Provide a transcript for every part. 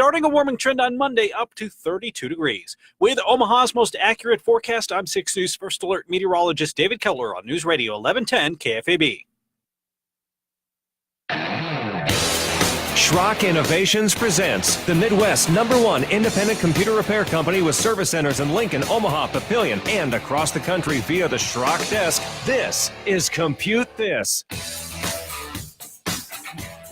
starting a warming trend on Monday up to 32 degrees. With Omaha's most accurate forecast, I'm 6 News First Alert meteorologist David Keller on News Radio 1110 KFAB. Schrock Innovations presents the Midwest's #1 independent computer repair company with service centers in Lincoln, Omaha, Papillion, and across the country via the Schrock desk. This is Compute This.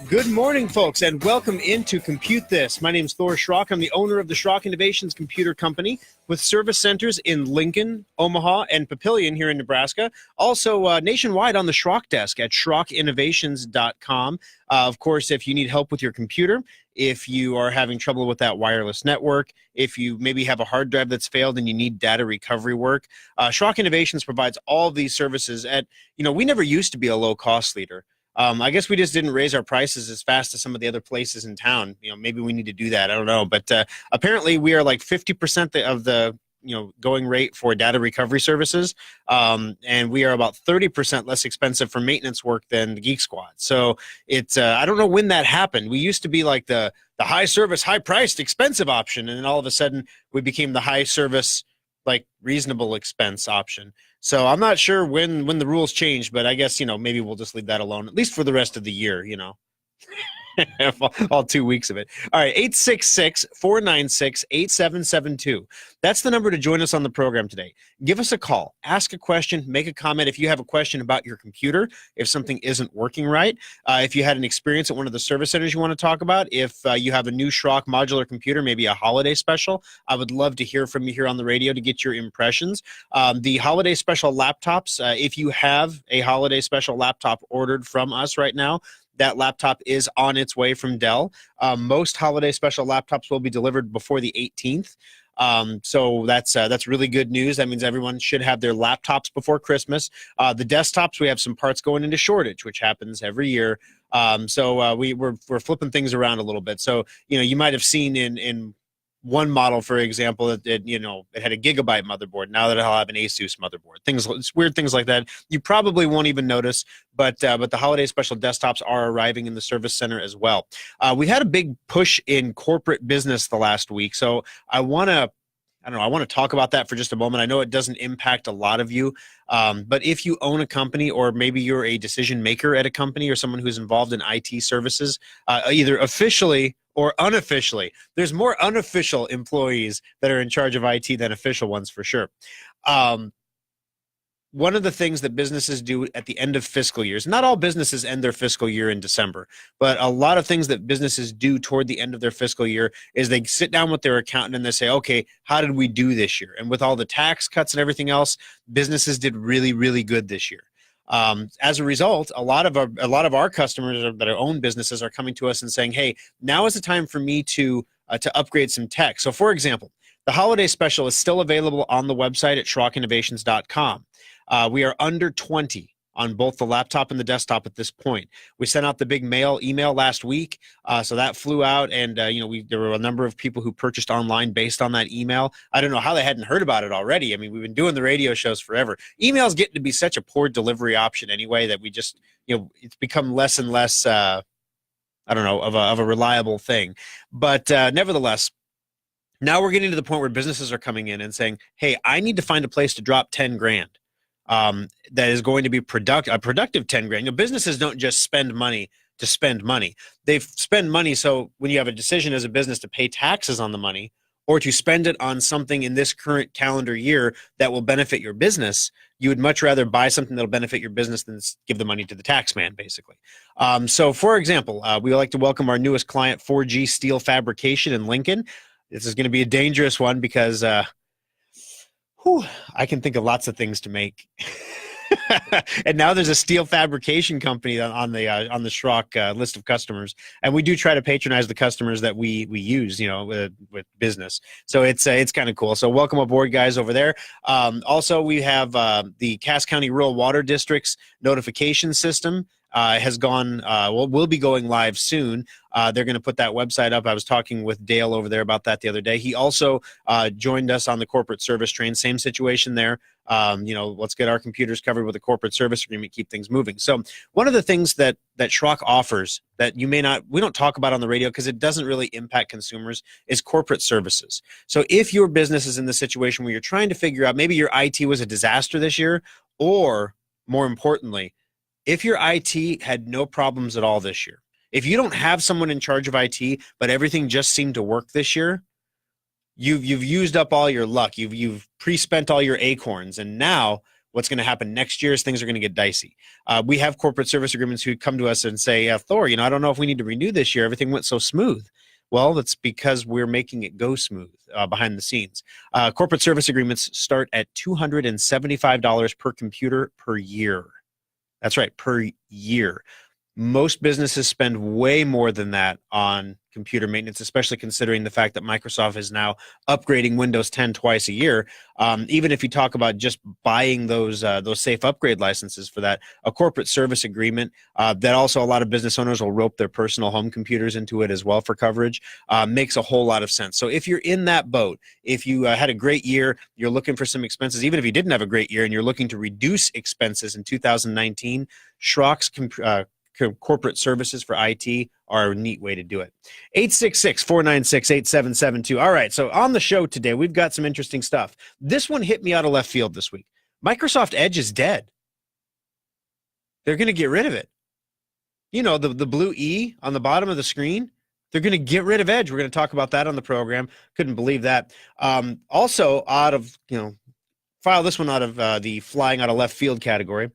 Good morning, folks, and welcome into Compute This. My name is Thor Schrock. I'm the owner of the Schrock Innovations Computer Company with service centers in Lincoln, Omaha, and Papillion here in Nebraska. Also nationwide on the Schrock desk at SchrockInnovations.com. Of course, if you need help with your computer, if you are having trouble with that wireless network, if you maybe have a hard drive that's failed and you need data recovery work, Schrock Innovations provides all of these services at, we never used to be a low-cost leader. I guess we just didn't raise our prices as fast as some of the other places in town. Maybe we need to do that. I don't know. But apparently we are like 50% of the going rate for data recovery services. And we are about 30% less expensive for maintenance work than the Geek Squad. So it's I don't know when that happened. We used to be like the high service, high priced, expensive option. And then all of a sudden we became the high service, like reasonable expense option. So I'm not sure when the rules change, but I guess, maybe we'll just leave that alone, at least for the rest of the year, all 2 weeks of it. All right, 866-496-8772. That's the number to join us on the program today. Give us a call, ask a question, make a comment if you have a question about your computer, if something isn't working right, if you had an experience at one of the service centers you want to talk about, if you have a new Schrock modular computer, maybe a holiday special. I would love to hear from you here on the radio to get your impressions. The holiday special laptops, if you have a holiday special laptop ordered from us right now, that laptop is on its way from Dell. Most holiday special laptops will be delivered before the 18th. So that's really good news. That means everyone should have their laptops before Christmas. The desktops, we have some parts going into shortage, which happens every year. So we're flipping things around a little bit. So, you might have seen in one model, for example, that it had a Gigabyte motherboard. Now that it'll have an Asus motherboard, it's weird things like that. You probably won't even notice, but the holiday special desktops are arriving in the service center as well. We've had a big push in corporate business the last week, so I want to talk about that for just a moment. I know it doesn't impact a lot of you, but if you own a company, or maybe you're a decision maker at a company, or someone who's involved in IT services, either officially or unofficially. There's more unofficial employees that are in charge of IT than official ones, for sure. One of the things that businesses do at the end of fiscal years, not all businesses end their fiscal year in December, but a lot of things that businesses do toward the end of their fiscal year is they sit down with their accountant and they say, okay, how did we do this year? And with all the tax cuts and everything else, businesses did really, really good this year. As a result, a lot of our customers that own businesses are coming to us and saying, hey, now is the time for me to upgrade some tech. So for example, the holiday special is still available on the website at SchrockInnovations.com. We are under 20 on both the laptop and the desktop at this point. We sent out the big email last week, so that flew out, and there were a number of people who purchased online based on that email. I don't know how they hadn't heard about it already. I mean, we've been doing the radio shows forever. Email's getting to be such a poor delivery option anyway that we just, it's become less and less, of a reliable thing. But nevertheless, now we're getting to the point where businesses are coming in and saying, hey, I need to find a place to drop 10 grand. That is going to be a productive 10 grand. Businesses don't just spend money to spend money. They spend money so when you have a decision as a business to pay taxes on the money or to spend it on something in this current calendar year that will benefit your business, you would much rather buy something that will benefit your business than give the money to the tax man, basically. So, for example, we would like to welcome our newest client, 4G Steel Fabrication in Lincoln. This is going to be a dangerous one because I can think of lots of things to make. And now there's a steel fabrication company on the Schrock list of customers, and we do try to patronize the customers that we use, with business. So it's kind of cool. So welcome aboard, guys, over there. Also, we have the Cass County Rural Water District's notification system. has gone, will be going live soon. They're going to put that website up. I was talking with Dale over there about that the other day. He also joined us on the corporate service train. Same situation there. Let's get our computers covered with a corporate service agreement, keep things moving. So one of the things that Schrock offers that we don't talk about on the radio because it doesn't really impact consumers is corporate services. So if your business is in the situation where you're trying to figure out, maybe your IT was a disaster this year, or more importantly, if your IT had no problems at all this year, if you don't have someone in charge of IT, but everything just seemed to work this year, you've used up all your luck. You've pre-spent all your acorns, and now what's going to happen next year is things are going to get dicey. We have corporate service agreements who come to us and say, Thor, I don't know if we need to renew this year. Everything went so smooth. Well, that's because we're making it go smooth behind the scenes. Corporate service agreements start at $275 per computer per year. That's right, per year. Most businesses spend way more than that on computer maintenance, especially considering the fact that Microsoft is now upgrading Windows 10 twice a year. Even if you talk about just buying those safe upgrade licenses for that, a corporate service agreement that also a lot of business owners will rope their personal home computers into it as well for coverage, makes a whole lot of sense. So if you're in that boat, if you had a great year, you're looking for some expenses, even if you didn't have a great year and you're looking to reduce expenses in 2019, Schrock's corporate services for IT are a neat way to do it. 866-496-8772. All right, so on the show today, we've got some interesting stuff. This one hit me out of left field this week. Microsoft Edge is dead. They're going to get rid of it. The blue E on the bottom of the screen, they're going to get rid of Edge. We're going to talk about that on the program. Couldn't believe that. Also, file this one out of the flying out of left field category.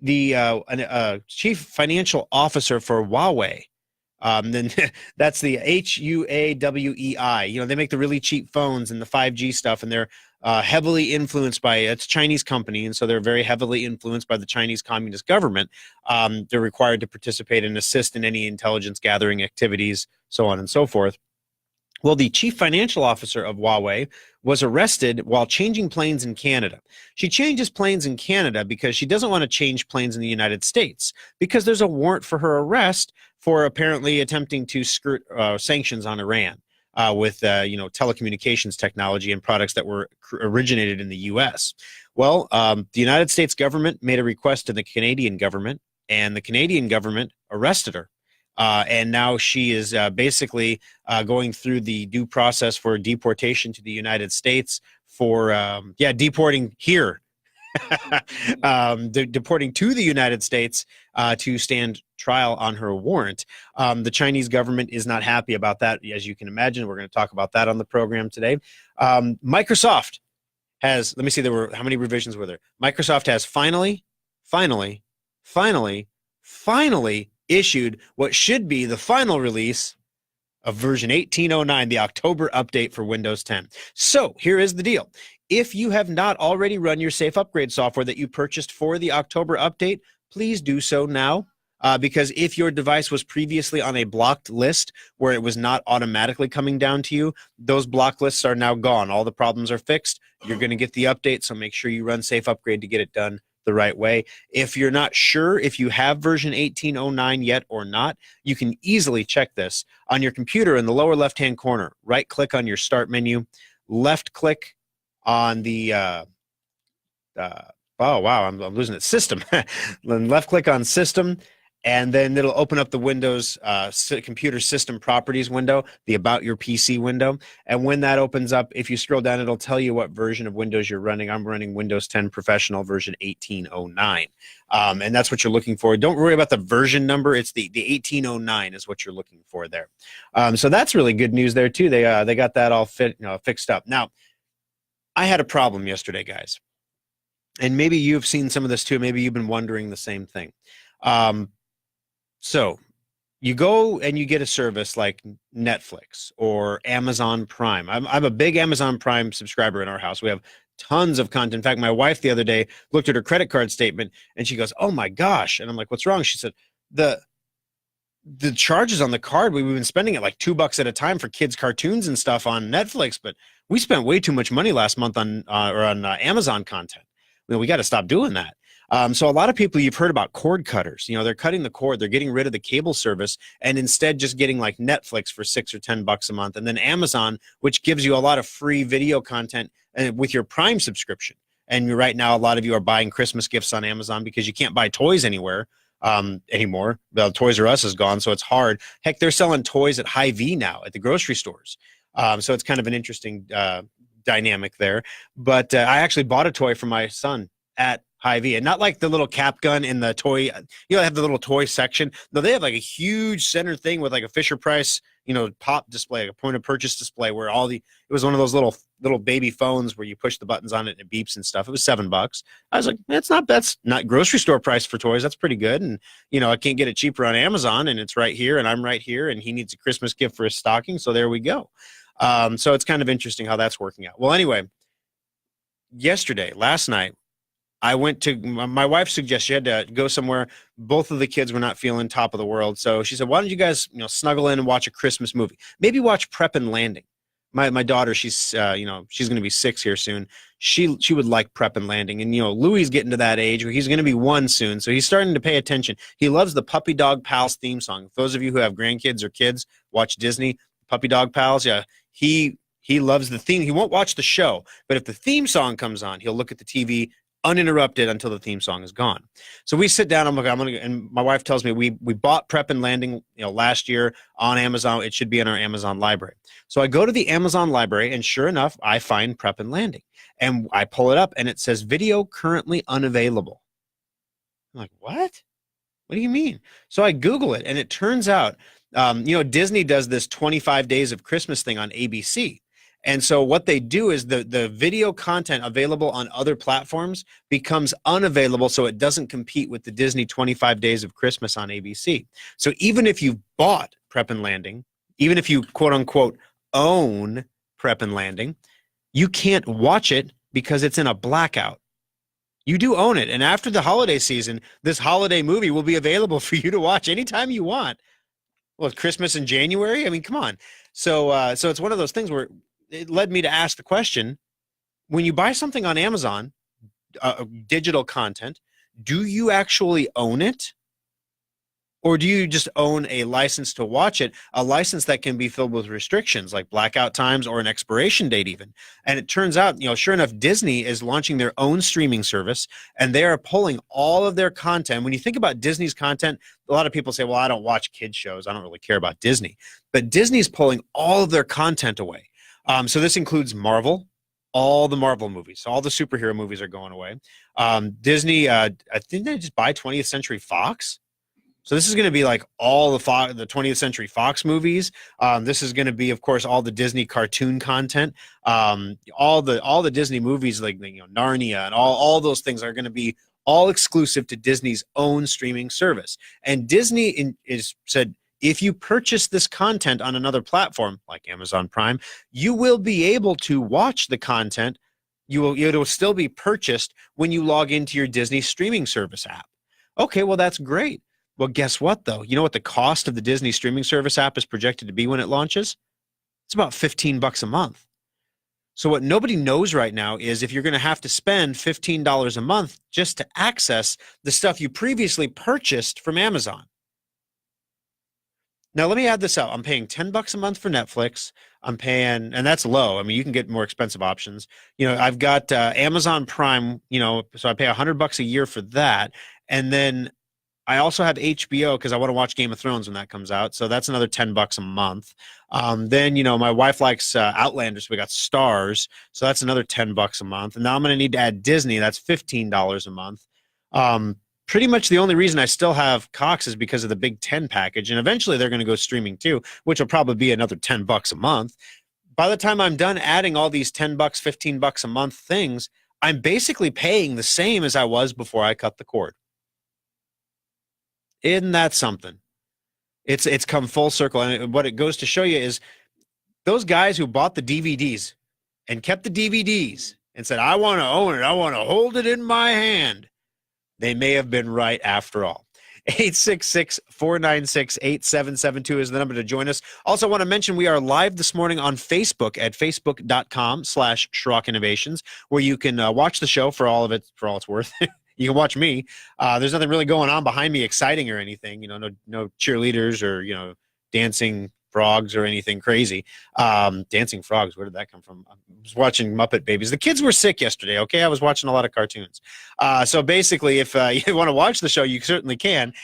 The chief financial officer for Huawei, then that's the Huawei. They make the really cheap phones and the 5G stuff, and they're heavily influenced by it's a Chinese company, and so they're very heavily influenced by the Chinese Communist government. They're required to participate and assist in any intelligence gathering activities, so on and so forth. Well, the chief financial officer of Huawei was arrested while changing planes in Canada. She changes planes in Canada because she doesn't want to change planes in the United States because there's a warrant for her arrest for apparently attempting to skirt sanctions on Iran with telecommunications technology and products that were originated in the U.S. Well, the United States government made a request to the Canadian government, and the Canadian government arrested her. And now she is basically going through the due process for deportation to the United States for, deporting here, deporting to the United States to stand trial on her warrant. The Chinese government is not happy about that, as you can imagine. We're going to talk about that on the program today. Microsoft has, let me see, how many revisions were there? Microsoft has finally issued what should be the final release of version 1809, the October update for Windows 10. So here is the deal. If you have not already run your safe upgrade software that you purchased for the October update, please do so now. Because if your device was previously on a blocked list where it was not automatically coming down to you, those block lists are now gone. All the problems are fixed. You're going to get the update, so make sure you run safe upgrade to get it done the right way. If you're not sure if you have version 1809 yet or not, you can easily check this on your computer in the lower left-hand corner. Right-click on your Start menu, left-click on the I'm losing it. System. Left-click on System, and then it'll open up the Windows Computer System Properties window, the About Your PC window. And when that opens up, if you scroll down, it'll tell you what version of Windows you're running. I'm running Windows 10 Professional version 1809. And that's what you're looking for. Don't worry about the version number. It's the 1809 is what you're looking for there. So that's really good news there, too. They got that all fixed up. Now, I had a problem yesterday, guys. And maybe you've seen some of this, too. Maybe you've been wondering the same thing. So you go and you get a service like Netflix or Amazon Prime. I'm a big Amazon Prime subscriber in our house. We have tons of content. In fact, my wife the other day looked at her credit card statement and she goes, "Oh my gosh." And I'm like, "What's wrong?" She said, the charges on the card, we've been spending it like $2 at a time for kids' cartoons and stuff on Netflix, but we spent way too much money last month on Amazon content. We got to stop doing that. So a lot of people, you've heard about cord cutters. They're cutting the cord, they're getting rid of the cable service, and instead just getting like Netflix for $6 or $10 a month, and then Amazon, which gives you a lot of free video content with your Prime subscription. And right now, a lot of you are buying Christmas gifts on Amazon because you can't buy toys anywhere anymore. The Toys R Us is gone, so it's hard. Heck, they're selling toys at Hy-Vee now at the grocery stores. So it's kind of an interesting dynamic there. But I actually bought a toy for my son at Hy-Vee, and not like the little cap gun in the toy. They have the little toy section. No, they have like a huge center thing with like a Fisher Price, pop display, like a point of purchase display where it was one of those little baby phones where you push the buttons on it and it beeps and stuff. It was $7. I was like, that's not grocery store price for toys. That's pretty good. And, I can't get it cheaper on Amazon, and it's right here and I'm right here, and he needs a Christmas gift for his stocking. So there we go. So it's kind of interesting how that's working out. Well, anyway, last night, I went to, my wife suggested she had to go somewhere. Both of the kids were not feeling top of the world. So she said, why don't you guys, snuggle in and watch a Christmas movie? Maybe watch Prep and Landing. My daughter, she's going to be 6 here soon. She would like Prep and Landing. And, Louis is getting to that age where he's going to be 1 soon. So he's starting to pay attention. He loves the Puppy Dog Pals theme song. For those of you who have grandkids or kids, watch Disney, Puppy Dog Pals. Yeah, he loves the theme. He won't watch the show, but if the theme song comes on, he'll look at the TV uninterrupted until the theme song is gone. So we sit down. I'm like, and my wife tells me we bought Prep and Landing, last year on Amazon. It should be in our Amazon library. So I go to the Amazon library, and sure enough, I find Prep and Landing, and I pull it up, and it says video currently unavailable. I'm like, what? What do you mean? So I Google it, and it turns out, Disney does this 25 Days of Christmas thing on ABC. And so what they do is the video content available on other platforms becomes unavailable, so it doesn't compete with the Disney 25 Days of Christmas on ABC. So even if you've bought Prep and Landing, even if you quote unquote own Prep and Landing, you can't watch it because it's in a blackout. You do own it. And after the holiday season, this holiday movie will be available for you to watch anytime you want. Well, it's Christmas in January. I mean, come on. So it's one of those things where it led me to ask the question, when you buy something on Amazon, digital content, do you actually own it? Or do you just own a license to watch it, a license that can be filled with restrictions like blackout times or an expiration date even? And it turns out, sure enough, Disney is launching their own streaming service, and they are pulling all of their content. When you think about Disney's content, a lot of people say, well, I don't watch kids shows. I don't really care about Disney. But Disney's pulling all of their content away. So this includes Marvel, all the Marvel movies, all the superhero movies are going away. Disney, I think they just buy 20th Century Fox. So this is going to be like all the 20th Century Fox movies. This is going to be, of course, all the Disney cartoon content. All the Disney movies like Narnia and all those things are going to be all exclusive to Disney's own streaming service. And Disney is said, if you purchase this content on another platform like Amazon Prime, you will be able to watch the content. It'll still be purchased when you log into your Disney streaming service app. Okay, well, that's great. Well, guess what, though? You know what the cost of the Disney streaming service app is projected to be when it launches? It's about $15 a month. So what nobody knows right now is if you're going to have to spend $15 a month just to access the stuff you previously purchased from Amazon. Now, let me add this out. I'm paying $10 a month for Netflix. I'm paying, and that's low. I mean, you can get more expensive options. I've got Amazon Prime, so I pay $100 a year for that. And then I also have HBO because I want to watch Game of Thrones when that comes out. So that's another $10 a month. Then, my wife likes Outlander, so we got Stars. So that's another $10 a month. And now I'm going to need to add Disney. That's $15 a month. Pretty much the only reason I still have Cox is because of the Big Ten package. And eventually they're going to go streaming too, which will probably be another $10 a month. By the time I'm done adding all these $10, $15 a month things, I'm basically paying the same as I was before I cut the cord. Isn't that something? It's come full circle. And what it goes to show you is those guys who bought the DVDs and kept the DVDs and said, I want to own it. I want to hold it in my hand. They may have been right after all. 866-496-8772 is the number to join us. Also, I want to mention we are live this morning on Facebook at facebook.com/Schrock Innovations, where you can watch the show for all it's worth. You can watch me. There's nothing really going on behind me exciting or anything. No cheerleaders or dancing frogs or anything crazy. Dancing frogs, where did that come from? I was watching Muppet Babies. The kids were sick yesterday, okay? I was watching a lot of cartoons. So basically, if you want to watch the show, you certainly can.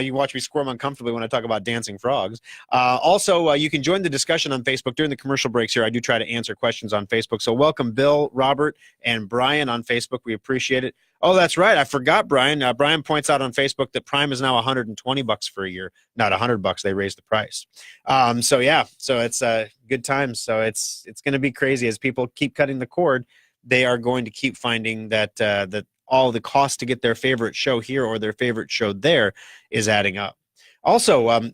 You watch me squirm uncomfortably when I talk about dancing frogs. Also, you can join the discussion on Facebook during the commercial breaks here. I do try to answer questions on Facebook. So welcome Bill, Robert, and Brian on Facebook. We appreciate it. Oh, that's right. I forgot, Brian. Brian points out on Facebook that Prime is now $120 for a year, not $100. They raised the price. So it's good times. So it's going to be crazy as people keep cutting the cord. They are going to keep finding that all the cost to get their favorite show here or their favorite show there is adding up. Also,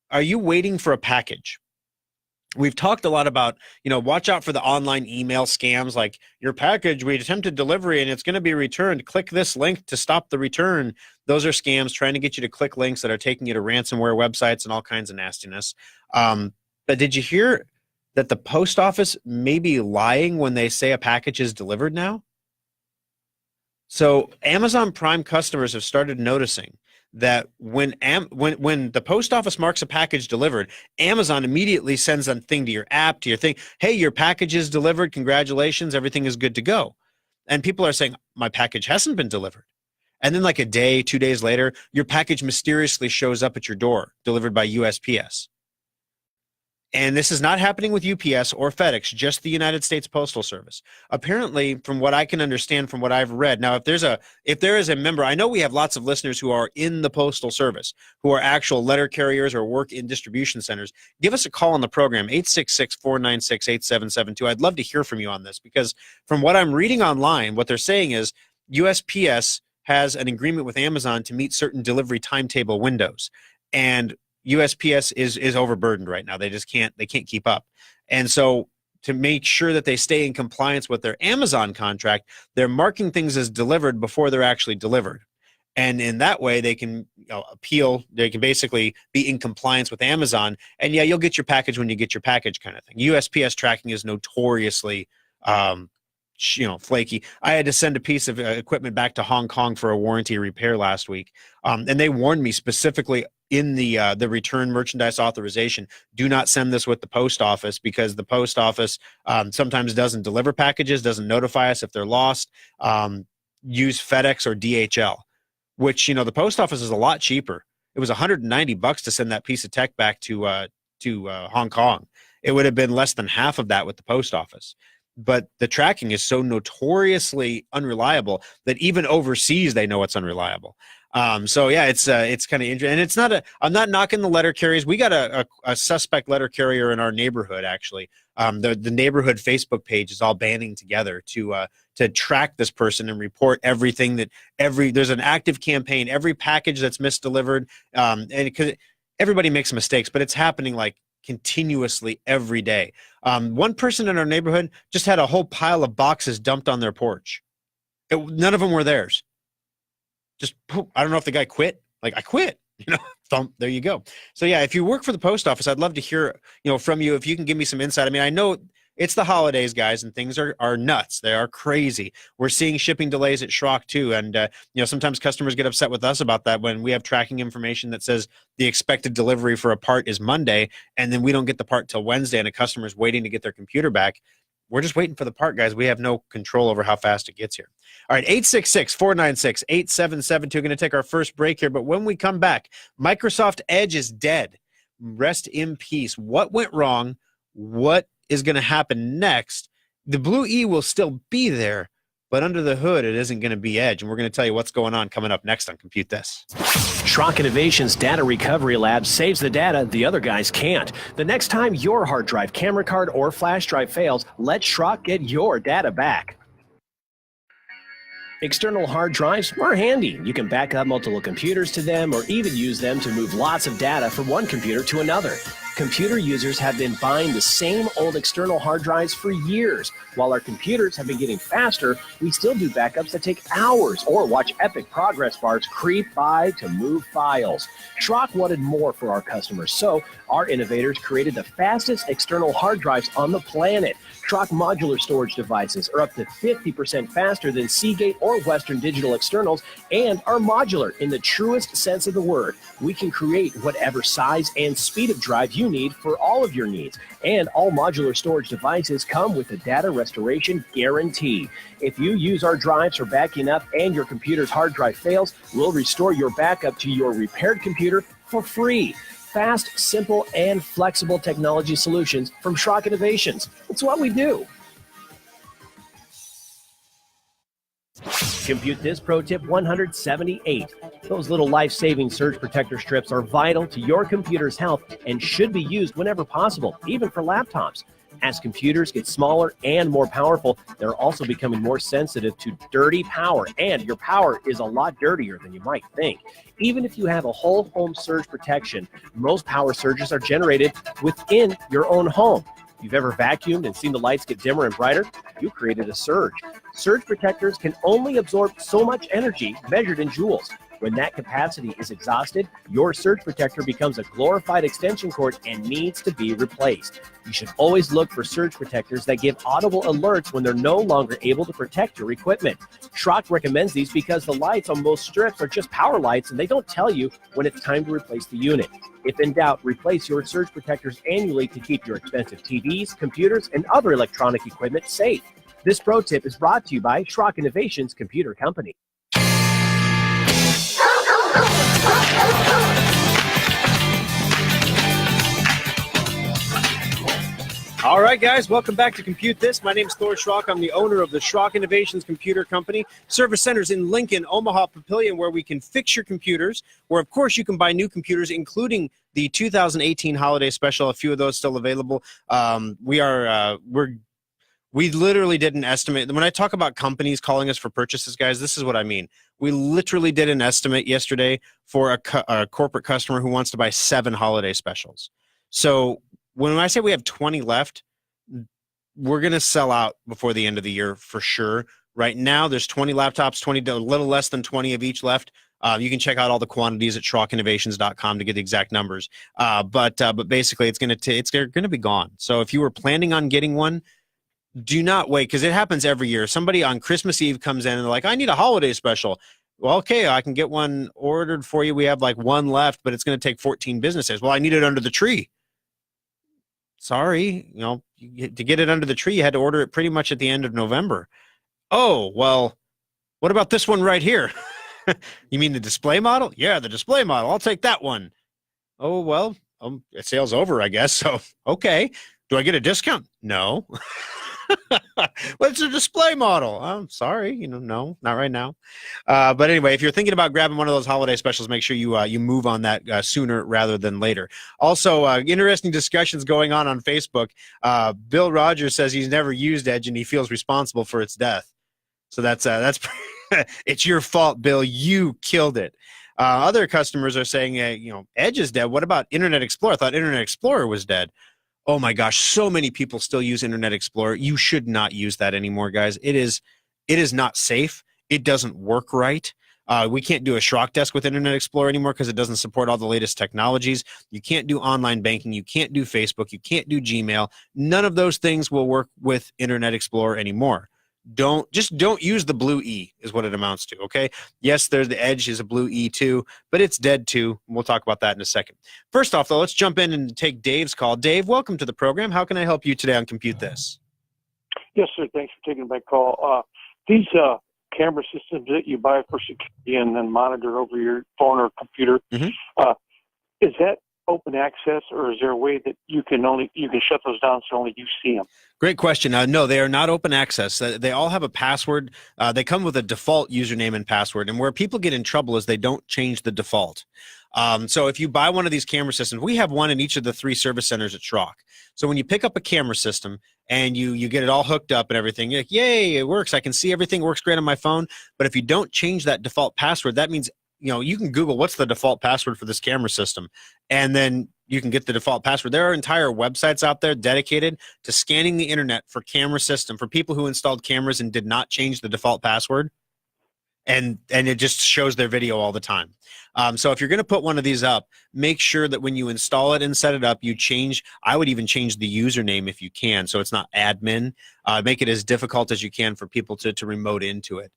are you waiting for a package? We've talked a lot about, watch out for the online email scams like your package, we attempted delivery and it's going to be returned. Click this link to stop the return. Those are scams trying to get you to click links that are taking you to ransomware websites and all kinds of nastiness. But did you hear that the post office may be lying when they say a package is delivered now? So Amazon Prime customers have started noticing that when the post office marks a package delivered, Amazon immediately sends a thing to your app, to your thing. Hey, your package is delivered. Congratulations. Everything is good to go. And people are saying, my package hasn't been delivered. And then like a day, 2 days later, your package mysteriously shows up at your door, delivered by USPS. And this is not happening with UPS or FedEx, just the United States Postal Service. Apparently, from what I can understand, from what I've read, now if there is a member, I know we have lots of listeners who are in the Postal Service, who are actual letter carriers or work in distribution centers. Give us a call on the program, 866-496-8772. I'd love to hear from you on this because from what I'm reading online, what they're saying is USPS has an agreement with Amazon to meet certain delivery timetable windows. And USPS is overburdened right now. They can't keep up. And so to make sure that they stay in compliance with their Amazon contract, they're marking things as delivered before they're actually delivered. And in that way, they can appeal. They can basically be in compliance with Amazon. And yeah, you'll get your package when you get your package kind of thing. USPS tracking is notoriously flaky. I had to send a piece of equipment back to Hong Kong for a warranty repair last week. And they warned me specifically in the return merchandise authorization, do not send this with the post office because the post office sometimes doesn't deliver packages, doesn't notify us if they're lost. Use FedEx or DHL, which, the post office is a lot cheaper. It was $190 to send that piece of tech back to Hong Kong. It would have been less than half of that with the post office. But the tracking is so notoriously unreliable that even overseas they know it's unreliable. So yeah, it's kind of interesting, and it's not I'm not knocking the letter carriers. We got a suspect letter carrier in our neighborhood actually. The neighborhood Facebook page is all banding together to track this person and report everything there's an active campaign, every package that's misdelivered, and because everybody makes mistakes, but it's happening like continuously every day. One person in our neighborhood just had a whole pile of boxes dumped on their porch. None of them were theirs. Just, I don't know if the guy quit. Like, I quit, thump, there you go. So yeah, if you work for the post office, I'd love to hear, from you, if you can give me some insight. I mean, I know it's the holidays, guys, and things are nuts. They are crazy. We're seeing shipping delays at Schrock too. And, sometimes customers get upset with us about that when we have tracking information that says the expected delivery for a part is Monday, and then we don't get the part till Wednesday and a customer is waiting to get their computer back. We're just waiting for the part, guys. We have no control over how fast it gets here. All right, 866-496-8772. We're going to take our first break here, but when we come back, Microsoft Edge is dead. Rest in peace. What went wrong? What is going to happen next? The Blue E will still be there, but under the hood, it isn't going to be Edge, and we're going to tell you what's going on coming up next on Compute This. Schrock Innovation's Data Recovery Lab saves the data the other guys can't. The next time your hard drive, camera card, or flash drive fails, let Schrock get your data back. External hard drives are handy. You can back up multiple computers to them or even use them to move lots of data from one computer to another. Computer users have been buying the same old external hard drives for years. While our computers have been getting faster, we still do backups that take hours or watch epic progress bars creep by to move files. Schrock wanted more for our customers, so our innovators created the fastest external hard drives on the planet. Schrock modular storage devices are up to 50% faster than Seagate or Western Digital externals and are modular in the truest sense of the word. We can create whatever size and speed of drive you need for all of your needs. And all modular storage devices come with a data restoration guarantee. If you use our drives for backing up and your computer's hard drive fails, we'll restore your backup to your repaired computer for free. Fast, simple, and flexible technology solutions from Schrock Innovations. It's what we do. Compute This Pro Tip 178. Those little life-saving surge protector strips are vital to your computer's health and should be used whenever possible, even for laptops. As computers get smaller and more powerful, they're also becoming more sensitive to dirty power, and your power is a lot dirtier than you might think. Even if you have a whole home surge protection, most power surges are generated within your own home. If you've ever vacuumed and seen the lights get dimmer and brighter, you created a surge. Surge protectors can only absorb so much energy measured in joules. When that capacity is exhausted, your surge protector becomes a glorified extension cord and needs to be replaced. You should always look for surge protectors that give audible alerts when they're no longer able to protect your equipment. Schrock recommends these because the lights on most strips are just power lights and they don't tell you when it's time to replace the unit. If in doubt, replace your surge protectors annually to keep your expensive TVs, computers, and other electronic equipment safe. This pro tip is brought to you by Schrock Innovations Computer Company. All right, guys, welcome back to Compute This. My name is Thor Schrock. I'm the owner of the Schrock Innovations Computer Company. Service centers in Lincoln, Omaha, Papillion, where we can fix your computers, where, of course, you can buy new computers, including the 2018 holiday special, a few of those still available. We literally did an estimate. When I talk about companies calling us for purchases, guys, this is what I mean. We literally did an estimate yesterday for a corporate customer who wants to buy 7 holiday specials. So when I say we have 20 left, we're going to sell out before the end of the year for sure. Right now, there's 20 laptops, a little less than 20 of each left. You can check out all the quantities at SchrockInnovations.com to get the exact numbers. But basically, it's going to be gone. So if you were planning on getting one, do not wait, because it happens every year. Somebody on Christmas Eve comes in and they're like, I need a holiday special. Well, okay, I can get one ordered for you. We have like one left, but it's going to take 14 business days. Well, I need it under the tree. Sorry, to get it under the tree, you had to order it pretty much at the end of November. Oh, well, what about this one right here? You mean the display model? Yeah, the display model. I'll take that one. Oh, well, sale's over, I guess. So, okay. Do I get a discount? No. Well, it's a display model. I'm sorry, no, not right now. But anyway, if you're thinking about grabbing one of those holiday specials, make sure you move on that sooner rather than later. Also, interesting discussions going on Facebook. Bill Rogers says he's never used Edge and he feels responsible for its death. So that's it's your fault, Bill. You killed it. Other customers are saying, Edge is dead. What about Internet Explorer? I thought Internet Explorer was dead. Oh my gosh, so many people still use Internet Explorer. You should not use that anymore, guys. It is not safe. It doesn't work right. We can't do a Schrock desk with Internet Explorer anymore because it doesn't support all the latest technologies. You can't do online banking. You can't do Facebook. You can't do Gmail. None of those things will work with Internet Explorer anymore. Don't use the blue E is what it amounts to, okay? Yes, there's the Edge is a blue E too, but it's dead too. We'll talk about that in a second. First off, though, let's jump in and take Dave's call. Dave, welcome to the program. How can I help you today on Compute This? Yes, sir. Thanks for taking my call. These camera systems that you buy for security and then monitor over your phone or computer, is that open access, or is there a way that you can shut those down so only you see them? Great question. No, they are not open access. They all have a password. They come with a default username and password. And where people get in trouble is they don't change the default. So if you buy one of these camera systems, we have one in each of the 3 service centers at Schrock. So when you pick up a camera system and you get it all hooked up and everything, you're like, yay, it works. I can see everything. It works great on my phone. But if you don't change that default password, that means you can Google what's the default password for this camera system, and then you can get the default password. There are entire websites out there dedicated to scanning the internet for camera system for people who installed cameras and did not change the default password. And it just shows their video all the time. So if you're going to put one of these up, make sure that when you install it and set it up, you change. I would even change the username if you can, so it's not admin. Make it as difficult as you can for people to remote into it.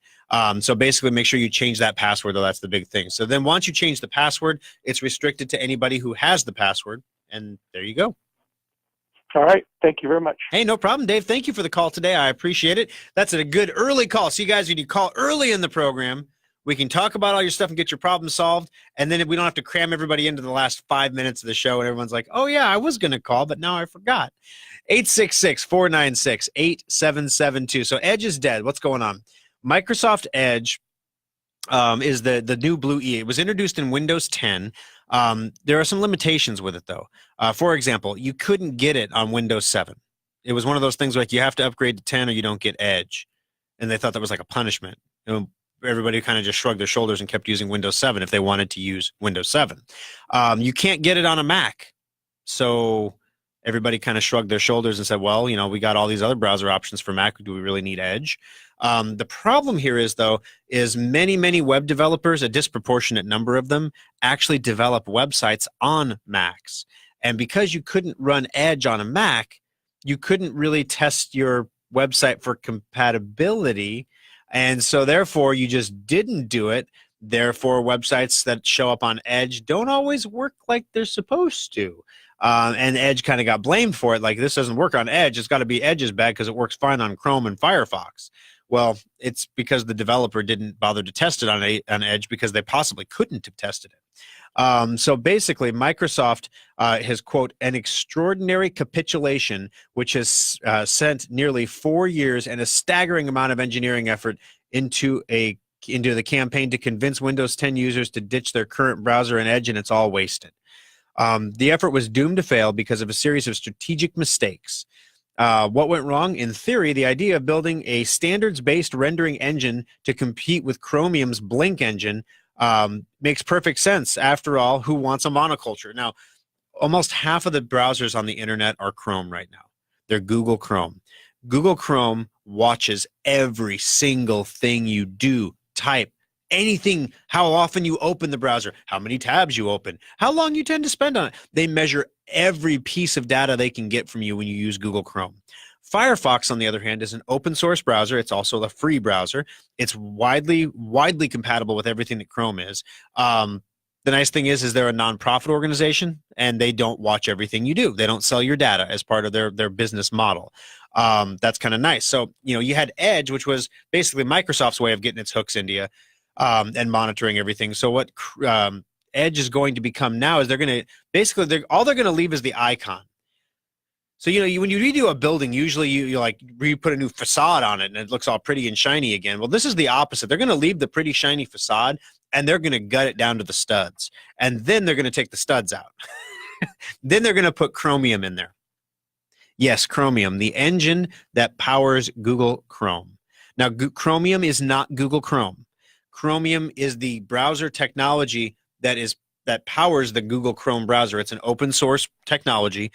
So basically, make sure you change that password, though. That's the big thing. So then once you change the password, it's restricted to anybody who has the password, and there you go. All right. Thank you very much. Hey, no problem, Dave. Thank you for the call today. I appreciate it. That's a good early call. So you guys, when you call early in the program, we can talk about all your stuff and get your problem solved. And then we don't have to cram everybody into the last 5 minutes of the show. And everyone's like, oh, yeah, I was going to call, but now I forgot. 866-496-8772. So Edge is dead. What's going on? Microsoft Edge is the new Blue E. It was introduced in Windows 10. There are some limitations with it, though. For example, you couldn't get it on Windows 7. It was one of those things like you have to upgrade to 10 or you don't get Edge. And they thought that was like a punishment. Everybody kind of just shrugged their shoulders and kept using Windows 7 if they wanted to use Windows 7. You can't get it on a Mac. So everybody kind of shrugged their shoulders and said, well, we got all these other browser options for Mac. Do we really need Edge? The problem here is many, many web developers, a disproportionate number of them, actually develop websites on Macs. And because you couldn't run Edge on a Mac, you couldn't really test your website for compatibility. And so therefore, you just didn't do it. Therefore, websites that show up on Edge don't always work like they're supposed to. And Edge kind of got blamed for it. Like, this doesn't work on Edge. It's got to be Edge's bad because it works fine on Chrome and Firefox. Well, it's because the developer didn't bother to test it on Edge because they possibly couldn't have tested it. So basically, Microsoft has, quote, an extraordinary capitulation, which has sent nearly 4 years and a staggering amount of engineering effort into the campaign to convince Windows 10 users to ditch their current browser and Edge, and it's all wasted. The effort was doomed to fail because of a series of strategic mistakes. What went wrong? In theory, the idea of building a standards-based rendering engine to compete with Chromium's Blink engine makes perfect sense. After all, who wants a monoculture? Now, almost half of the browsers on the internet are Chrome right now. They're Google Chrome. Google Chrome watches every single thing you do, type, anything, how often you open the browser, how many tabs you open, how long you tend to spend on it. They measure every piece of data they can get from you when you use Google Chrome. Firefox, on the other hand, is an open source browser. It's also a free browser. It's widely compatible with everything that Chrome is. The nice thing is they're a nonprofit organization, and they don't watch everything you do. They don't sell your data as part of their business model. That's kind of nice. So, you had Edge, which was basically Microsoft's way of getting its hooks into you and monitoring everything. So what Edge is going to become now is all they're going to leave is the icon. So, when you redo a building, usually you put a new facade on it and it looks all pretty and shiny again. Well, this is the opposite. They're going to leave the pretty shiny facade and they're going to gut it down to the studs. And then they're going to take the studs out. Then they're going to put Chromium in there. Yes, Chromium, the engine that powers Google Chrome. Now, Chromium is not Google Chrome. Chromium is the browser technology that powers the Google Chrome browser. It's an open source technology.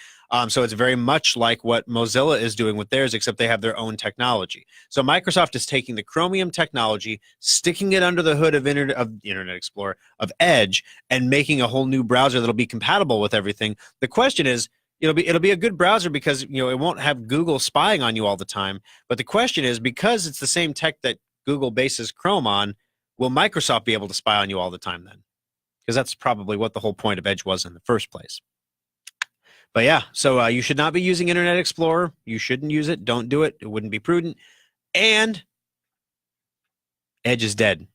So it's very much like what Mozilla is doing with theirs, except they have their own technology. So Microsoft is taking the Chromium technology, sticking it under the hood of Internet Explorer, of Edge, and making a whole new browser that'll be compatible with everything. The question is, it'll be a good browser because it won't have Google spying on you all the time. But the question is, because it's the same tech that Google bases Chrome on, will Microsoft be able to spy on you all the time then? Because that's probably what the whole point of Edge was in the first place. But yeah, so you should not be using Internet Explorer. You shouldn't use it. Don't do it. It wouldn't be prudent. And Edge is dead.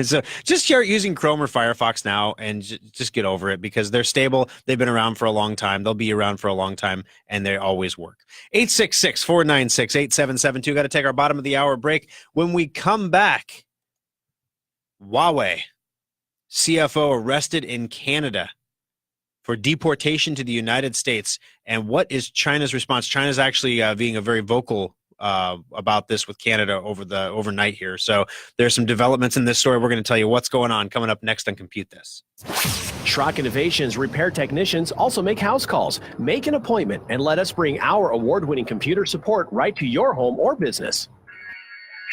So just start using Chrome or Firefox now and just get over it because they're stable. They've been around for a long time. They'll be around for a long time, and they always work. 866-496-8772. Got to take our bottom of the hour break. When we come back, Huawei Cfo arrested in Canada for deportation to the United States. And what is China's response? China's actually being a very vocal about this with Canada overnight here. So there's some developments in this story. We're going to tell you what's going on coming up next on Compute This. Schrock Innovations repair technicians also make house calls. Make an appointment and let us bring our award-winning computer support right to your home or business.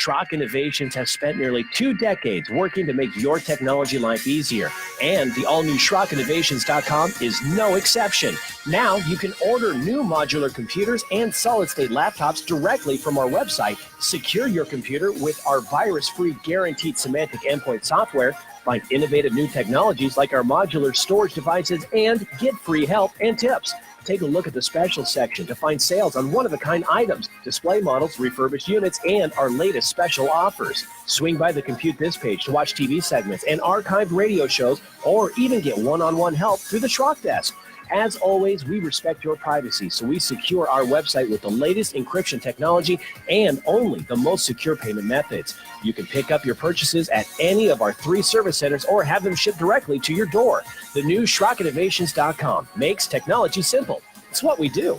Schrock Innovations has spent nearly 2 decades working to make your technology life easier, and the all-new SchrockInnovations.com is no exception. Now you can order new modular computers and solid-state laptops directly from our website, secure your computer with our virus-free guaranteed semantic endpoint software, find innovative new technologies like our modular storage devices, and get free help and tips. Take a look at the special section to find sales on one-of-a-kind items, display models, refurbished units, and our latest special offers. Swing by the Compute This page to watch TV segments and archived radio shows, or even get one-on-one help through the Schrock Desk. As always, we respect your privacy, so we secure our website with the latest encryption technology and only the most secure payment methods. You can pick up your purchases at any of our 3 service centers or have them shipped directly to your door. The new SchrockInnovations.com makes technology simple. It's what we do.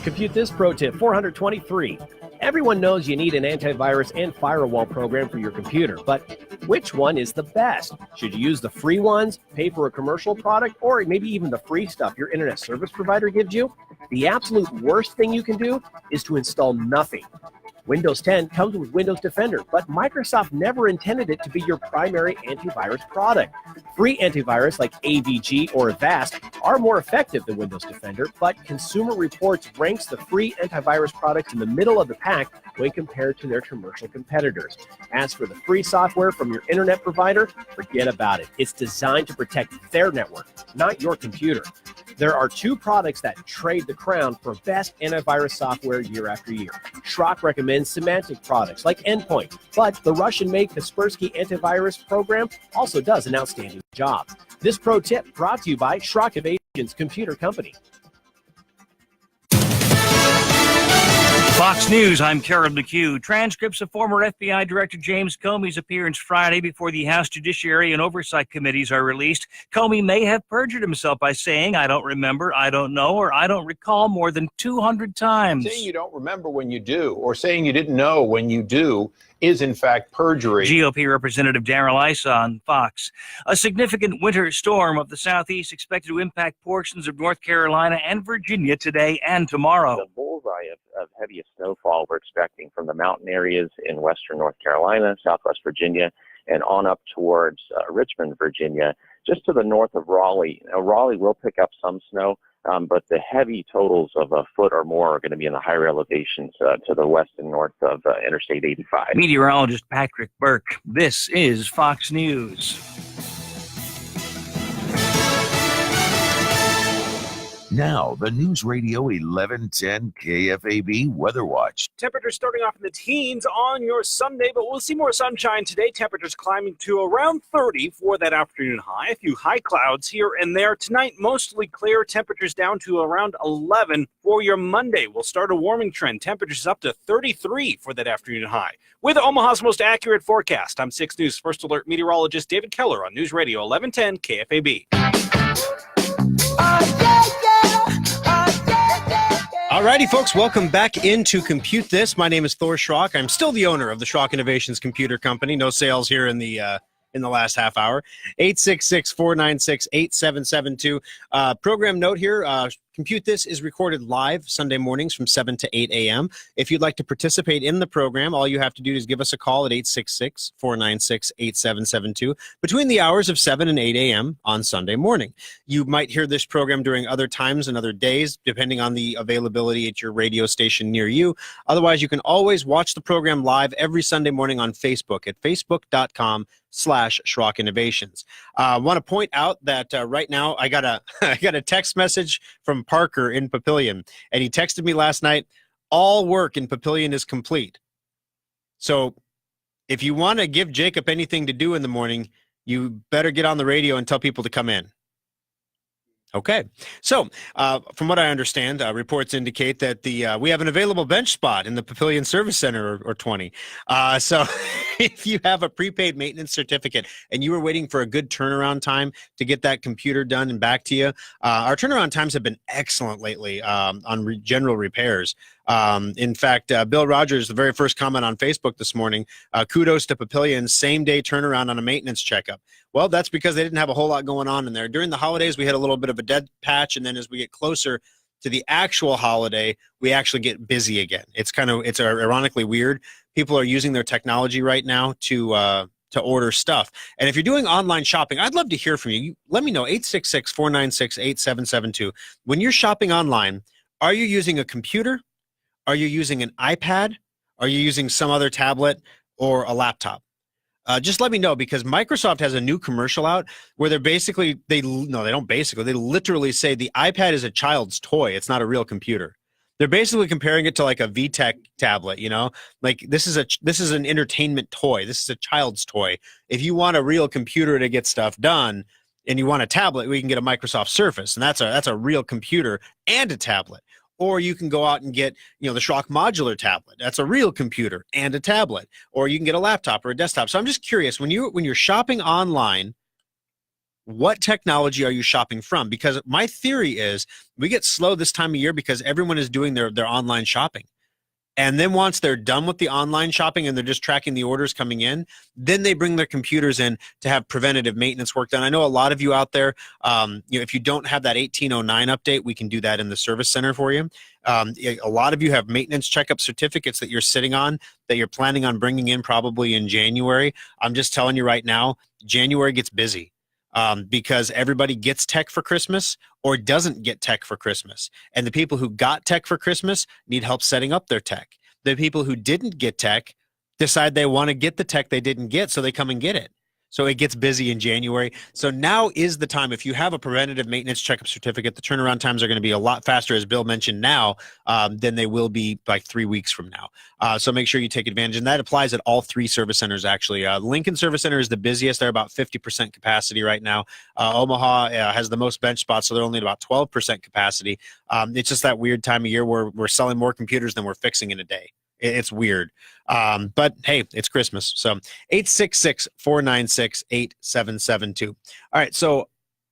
Compute This Pro Tip 423. Everyone knows you need an antivirus and firewall program for your computer, but which one is the best? Should you use the free ones, pay for a commercial product, or maybe even the free stuff your internet service provider gives you? The absolute worst thing you can do is to install nothing. Windows 10 comes with Windows Defender, but Microsoft never intended it to be your primary antivirus product. Free antivirus like AVG or Avast are more effective than Windows Defender, but Consumer Reports ranks the free antivirus products in the middle of the pack when compared to their commercial competitors. As for the free software from your internet provider, forget about it. It's designed to protect their network, not your computer. There are 2 products that trade the crown for best antivirus software year after year. Schrock recommends Symantec products like Endpoint, but the Russian-made Kaspersky antivirus program also does an outstanding job. This pro tip brought to you by Schrock Innovations Computer Company. Fox News, I'm Carol McHugh. Transcripts of former FBI Director James Comey's appearance Friday before the House Judiciary and Oversight Committees are released. Comey may have perjured himself by saying, "I don't remember, I don't know, or I don't recall" more than 200 times. Saying you don't remember when you do, or saying you didn't know when you do, is in fact perjury. GOP Representative Darrell Issa on Fox. A significant winter storm of the southeast expected to impact portions of North Carolina and Virginia today and tomorrow. The bullseye of heaviest snowfall we're expecting from the mountain areas in western North Carolina, southwest Virginia, and on up towards Richmond, Virginia, just to the north of Raleigh. Now, Raleigh will pick up some snow, but the heavy totals of a foot or more are going to be in the higher elevations to the west and north of Interstate 85. Meteorologist Patrick Burke. This is Fox News. Now, the News Radio 1110 KFAB Weather Watch. Temperatures starting off in the teens on your Sunday, but we'll see more sunshine today. Temperatures climbing to around 30 for that afternoon high. A few high clouds here and there. Tonight, mostly clear. Temperatures down to around 11 for your Monday. We'll start a warming trend. Temperatures up to 33 for that afternoon high. With Omaha's most accurate forecast, I'm 6 News First Alert meteorologist David Keller on News Radio 1110 KFAB. Alrighty, folks, welcome back into Compute This. My name is Thor Schrock. I'm still the owner of the Schrock Innovations Computer Company. No sales here in the last half hour. 866-496-8772. Program note here, Compute This is recorded live Sunday mornings from 7 to 8 a.m. If you'd like to participate in the program, all you have to do is give us a call at 866-496-8772 between the hours of 7 and 8 a.m. on Sunday morning. You might hear this program during other times and other days, depending on the availability at your radio station near you. Otherwise, you can always watch the program live every Sunday morning on Facebook at facebook.com/Schrock Innovations. I want to point out that right now I got a text message from Parker in Papillion, and he texted me last night, "All work in Papillion is complete." So if you want to give Jacob anything to do in the morning, you better get on the radio and tell people to come in. Okay. So, from what I understand, reports indicate that we have an available bench spot in the Papillion Service Center or 20. So, if you have a prepaid maintenance certificate and you were waiting for a good turnaround time to get that computer done and back to you, our turnaround times have been excellent lately on general repairs. In fact, Bill Rogers, the very first comment on Facebook this morning, kudos to Papillion, same-day turnaround on a maintenance checkup. Well, that's because they didn't have a whole lot going on in there. During the holidays, we had a little bit of a dead patch, and then as we get closer to the actual holiday, we actually get busy again. It's ironically weird. People are using their technology right now to order stuff. And if you're doing online shopping, I'd love to hear from you. Let me know, 866-496-8772. When you're shopping online, are you using a computer? Are you using an iPad? Are you using some other tablet or a laptop? Just let me know, because Microsoft has a new commercial out where they literally say the iPad is a child's toy. It's not a real computer. They're basically comparing it to like a VTech tablet, like this is an entertainment toy. This is a child's toy. If you want a real computer to get stuff done and you want a tablet, we can get a Microsoft Surface, and that's a real computer and a tablet. Or you can go out and get, the Schrock modular tablet. That's a real computer and a tablet. Or you can get a laptop or a desktop. So I'm just curious, when you're shopping online, what technology are you shopping from? Because my theory is we get slow this time of year because everyone is doing their online shopping. And then once they're done with the online shopping and they're just tracking the orders coming in, then they bring their computers in to have preventative maintenance work done. I know a lot of you out there, if you don't have that 1809 update, we can do that in the service center for you. A lot of you have maintenance checkup certificates that you're sitting on that you're planning on bringing in probably in January. I'm just telling you right now, January gets busy. Because everybody gets tech for Christmas or doesn't get tech for Christmas. And the people who got tech for Christmas need help setting up their tech. The people who didn't get tech decide they want to get the tech they didn't get, so they come and get it. So it gets busy in January. So now is the time. If you have a preventative maintenance checkup certificate, the turnaround times are going to be a lot faster, as Bill mentioned now, than they will be like 3 weeks from now. So make sure you take advantage. And that applies at all three service centers, actually. Lincoln Service Center is the busiest. They're about 50% capacity right now. Omaha has the most bench spots, so they're only at about 12% capacity. It's just that weird time of year where we're selling more computers than we're fixing in a day. It's weird. But hey, it's Christmas. So 866-496-8772. All right. So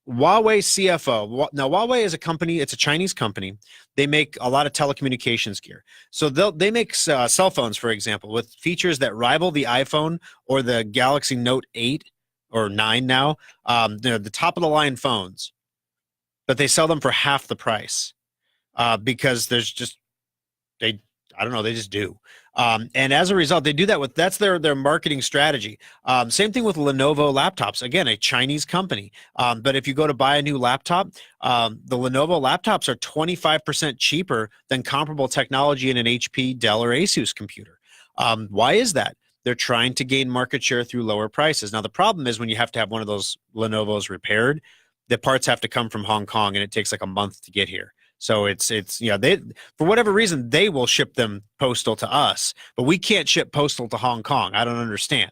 Huawei Cfo. Now, Huawei is a company. It's a Chinese company. They make a lot of telecommunications gear. So they make cell phones, for example, with features that rival the iPhone or the Galaxy Note 8 or 9 now. They're the top of the line phones, but they sell them for half the price because there's just they just do. And as a result, they do that that's their marketing strategy. Same thing with Lenovo Laptops. Again, a Chinese company. But if you go to buy a new laptop, the Lenovo laptops are 25% cheaper than comparable technology in an HP, Dell, or Asus computer. Why is that? They're trying to gain market share through lower prices. Now, the problem is when you have to have one of those Lenovo's repaired, the parts have to come from Hong Kong, and it takes like a month to get here. So it's they, for whatever reason, they will ship them postal to us, but we can't ship postal to Hong Kong. I don't understand.